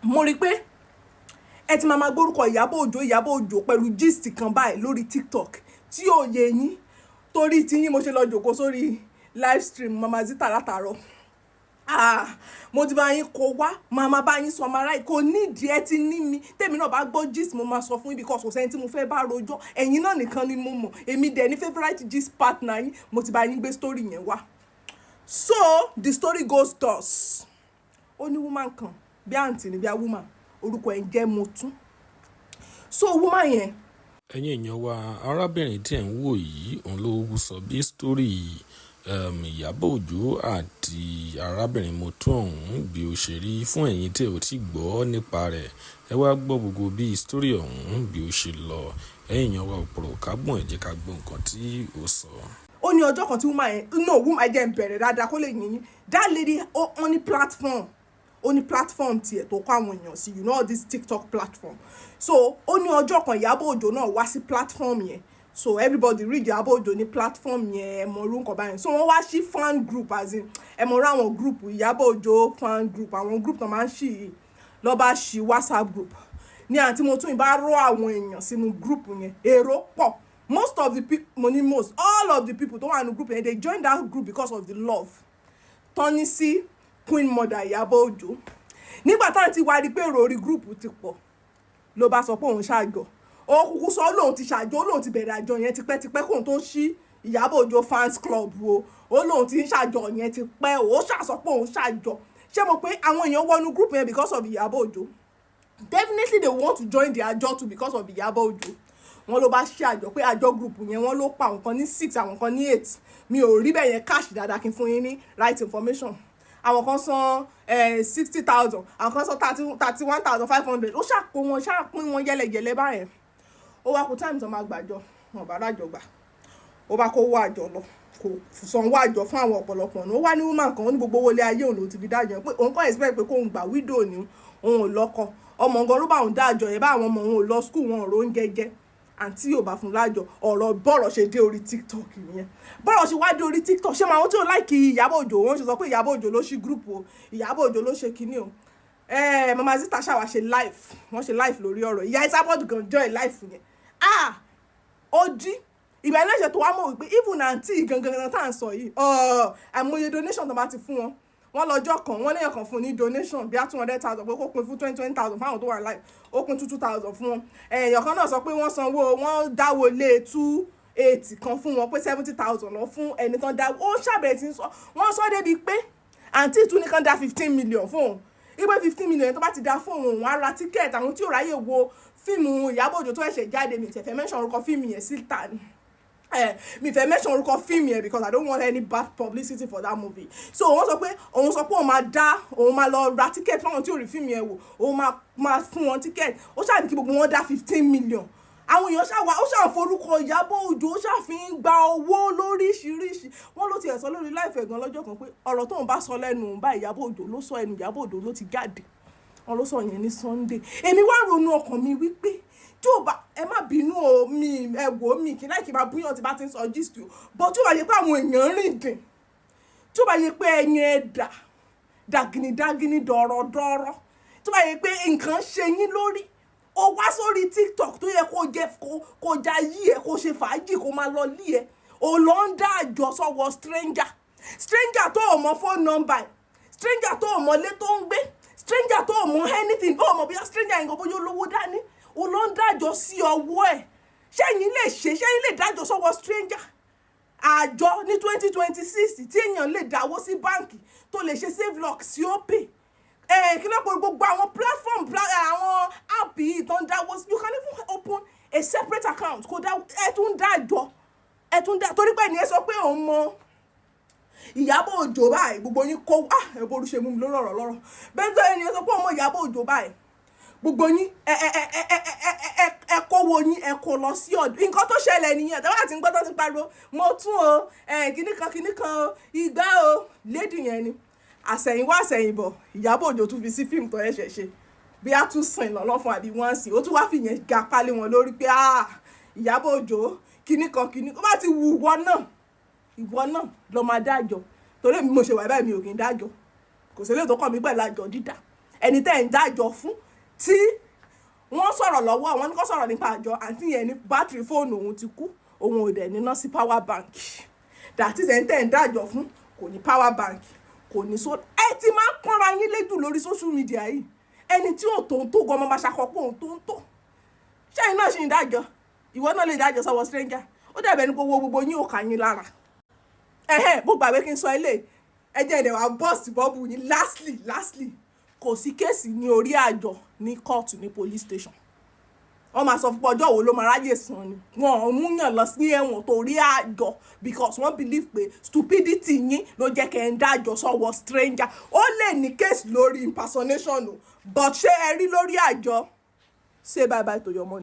mo rí pé ẹ ti máa gbórúkọ Ìyábọ̀ Òjó pẹ̀lú gist kan báyìí lórí TikTok tí ò yé yín torí tí yín mo ṣe lọ jókòó sórí live stream Mama Zita látàárọ̀. Mo ti bá yín kó wá màmá bá yín sọ ọmọ kò nídìí ẹ ti ní mi tèmi náà bá gbọ́ gist mo máa sọ fún yín because kò sẹ́ni tí mo fẹ́ bá rojọ́ ẹ̀yin náà nìkan ni mo mọ̀ èmi dẹ̀ ní favourite gist partner yín mo ti bá yín gbé story yẹn wá. So the story goes thus. Ó ní woman kan bí àǹtí ni bí a woman orúkọ ẹ̀ ń jẹ́ Motun. So woman yẹn. ẹ̀yin èèyàn wa arábìnrin tí ẹ̀ ń wò yìí òun ló sọ bí story Ìyábọ̀ Òjó àti arábìnrin Motun ọ̀hún bí ó ṣe rí fún ẹ̀yin tí ò ti gbọ́ nípa rẹ̀ ẹ wá gbọ́ gbogbo bí story ọ̀hún bí ó ṣe lọ ẹ̀yin èèyàn wa òpòrò kágbọ̀n ẹ jẹ́ ká gbọ́ nǹkan tí ó sọ. Ó ní ọjọ́ kan tí woman jẹ́ ń bẹ̀rẹ̀ dáadáa kó lè yín that lady on the platform tiẹ̀ tó kọ́ àwọn èèyàn sí you know this TikTok platform. So ó ní ọjọ́ kan Ìyábọ̀ Òjó náà wá sí platform yẹn. So everybody read Ìyábọ̀ Òjó ní platform yẹn ẹ mọ orúkọ báyìí. So wọ́n wá sí fan group as in ẹ mọ àwọn group Ìyábọ̀ Òjó fan group àwọn group tó máa ń ṣí lọ bá ṣí WhatsApp group ní àǹtí Motun ìbá rọ àwọn èèyàn sínú group yẹn èrò pọ̀ most of the people all of the people tó wà ní group yẹn they join that group because of the love tọ́ni sí Queen Mother Ìyábọ̀ Òjó. Nígbà táwọn ti wá rí pé èrò orí group ti pọ̀ ló bá sọ pé òun ṣàjọ ó kúkú sọ lóun ti ṣàjọ lóun ti bẹ̀rẹ̀ àjọ yẹn tipẹ́tipẹ́ kóun tó ṣí Ìyábọ̀ Òjó fans club wo ó lóun ti ń ṣàjọ yẹn tipẹ́ ó ṣàsọ pé òun ṣàjọ ṣé mo pé àwọn èèyàn wọnú group yẹn because of Ìyábọ̀ Òjó definitely they want to join the àjọ too because of Ìyábọ̀ Òjó. Wọ́n ló bá ṣe àjọ pé àjọ group yẹn wọ́n ló pa àwọn kan ní 6 àwọn kan ní 8 mi ò rí bẹ́ẹ̀ yẹn cash dáadáa kí n fún yín ní right information. Àwọn kan san 60,000 àwọn kan san 31,500 ó ṣàpín wọn yẹlẹyẹlẹ báyẹn. Ó wá kó time tó máa gbàjọ wọn bá rájọ gbà ó bá kó wọ àjọ lọ kò sanwó àjọ fún àwọn ọ̀pọ̀lọpọ̀ ọ̀nà ó wá ní woman kan ó ní gbogbo owó ilé ayé òun ló ti fi dájọ pé òun kàn expect pé kóun gbà widow ni òun ò lọ́kọ ọmọ nǹkan ló bá òun dájọ yẹn bá àwọn ọmọ òun ò lọ school wọn ò ró oúnjẹ jẹ àǹtí yóò bá fún lájọ ọ̀rọ̀ bọ́rọ̀ ṣe dé orí TikTok nìyẹn bọ́rọ̀ ṣe wá dé orí TikTok ṣé màá tí ò láìkí Ìyábọ̀ Òjó wọ́n ṣe sọ pé Ìyábọ̀ Òjó ló ṣí group o Ìyábọ̀ Òjó ló ṣe kinní o Mama Zita ṣàwá ṣe live wọ́n ṣe live lórí ọ̀rọ̀ ìyá Ìsábọ̀dù gan join live yẹn ó jí ìgbà ẹlẹ́ṣẹ̀ tó wá mọ̀ wípé even àǹtí gangan tá à ń sọ yìí àìmọye donation tó bá ti fún wọn wọ́n lọ́jọ́ kan wọ́n léèyàn kan fún ní donation bí i 200,000 pé kó pin fún 20,000 fáwọn tó wà live ó pin 2,000 fún wọn èèyàn kan náà sọ pé wọ́n sanwó wọ́n dáwó lé 280 kan fún wọn pé 70,000 lọ fún ẹni tán dáwó ó ṣàbẹ̀rẹ̀ tí ń sọ wọ́n sọ débi pé àǹtí ìtú nìkan dá 15 million fún òun ìgbé 15 million tó bá ti dá fún òun á ra tíkẹ́ẹ̀tì àwọn tí ò ráyè wo fíìmù Ìyábọ̀ Òjó tó ẹ̀ṣẹ̀ jáde mi ìtẹ̀fẹ́ mention orúkọ fíìmù yẹn síta ni mi fẹ́ mention orúkọ fíìmù yẹn because I don't want any bad publicity for that movie. So òun sọ pé òun máa lọ ra ticket fún àwọn tí ò rí fíìmù yẹn wò òun máa fún wọn ticket ó ṣáà ní kí gbogbo wọn dá 15 million. Àwọn èèyàn ṣàwá ó ṣàforúkọ Ìyábọ̀ Òjó ó ṣàfihàn gba owó lóríṣiríṣi wọ́n ló ti ẹ̀ sọ lórí láìfẹ́ gan lọ́jọ́ kan pé ọ̀rọ̀ tóun bá sọ lẹ́nu bá Ìyábọ̀ Òjó ló sọ ẹnu Ìyábọ̀ Òjó ló ti jáde wọn ló sọ yẹn ní Sunday. Èmi wá ronú ọkàn mi wípé tí ó bá ẹ má bínú o mi ẹ wò mí kí láì kí máa búyàn tí bá ti ń sọ gist o bọ́ tí ó bá yẹ pé àwọn èèyàn rìn dìn tí ó bá yẹ pé ẹyin ẹ̀dà dàgìnìdàgìnì dọ̀rọ̀dọ̀rọ̀ tí ó bá yẹ pé nǹkan ṣe yín lórí ó wá sórí TikTok tó yẹ kó já yí ẹ kó ṣe fàájì kó máa lọ lí ẹ ò lọ ń dá àjọ sọ́wọ́ stranger tó ò mọ phone number stranger tó ò mọ ilé tó ń gbé stranger tó ò mọ anything ó mọ bí stranger yẹn kò bóyá olówó dání ó lọ ń dájọ́ sí ọwọ́ ẹ̀ ṣẹ́yìn lè dájọ́ sọ́wọ́ stranger àjọ ní 2026 tí èèyàn lè dáwó sí báǹkì tó lè ṣe save lock sí opay kí ló pọ̀ gbogbo àwọn platform àwọn app yìí tó ń dáwó sí you can even open a separate account kó ẹ tún dájọ́ torí pé ẹnìyẹn sọ pé òun mọ Ìyábọ̀ Òjó báyìí gbogbo yín kó ẹ̀bùn olùṣe mú mi lórí ọ̀rọ̀ lọ́rọ̀ bẹ́ẹ̀ tó ẹnìyẹn sọ pé òun mọ Ìyábọ̀ Òjó báyìí gbogbo yín ẹ kówó yín ẹ kó lọ sí ọ̀dọ̀ nǹkan tó ṣẹlẹ̀ nìyẹn tẹ́wọ́n àti gbọ́ tó ti pariwo Motun o kíní kan ìgbà o lédi yẹn ni àsẹ̀yìnwá àsẹ̀yìnbọ̀ Ìyábọ̀ Òjó tún fi sí fíìmù tó ẹ̀ṣẹ̀ ṣe bí a tún sìn lọ́lọ́ fún àbí wọ́n sì ó tún wá fìyẹn ga pálí wọn lórí pé Ìyábọ̀ Òjó kíní kan ó bá ti wù ìwọ náà lọ máa dájọ́ torí mi mo ṣe wà báyìí mi ò kì í dájọ́ kò sí lè tó kọ́ mi pẹ̀lú àjọ dídá ẹni tẹ́ ń dájọ́ fún tí wọ́n sọ̀rọ̀ lọ́wọ́ àwọn ní kó sọ̀rọ̀ nípa àjọ àǹtí yẹn ní bátìrì fóònù òun ti kú òun ò dẹ̀ níná sí power bank that is ẹni tẹ́ ń dájọ́ fún kò ní power bank kò ní so ẹ ti máa ń pọ́nra yín léjù lórí social media yìí ẹni tí ò tó ń tó gan ọmọ máa ṣàkọ́pọ̀ òun tó ń tó ṣẹ́yìn náà ṣì ń dájọ́ ìwọ náà lè dájọ́ sọ́wọ́ stranger ó dẹ̀bẹ̀ ní gbogbo yín ò kà yín lára bó gbàgbé kí n sọ ilé ẹjẹ́ ìdẹ̀ wá bọ́ọ̀sì bọ́ọ̀bù yín lastly kò sí kéèsì ní orí àjọ ní kóòtù ní police station wọ́n máa sọ fún ọjọ́ wo ló máa ráyè san ni wọ́n mú yàn lọ sí ẹ̀wọ̀n torí àjọ because wọ́n believe pé stupidity yín ló jẹ́ kẹ́ ń dájọ́ sọ́wọ́ stranger ó lè ní kéèsì lórí impersonation o but ṣé ẹ rí lórí àjọ say bye bye to your money.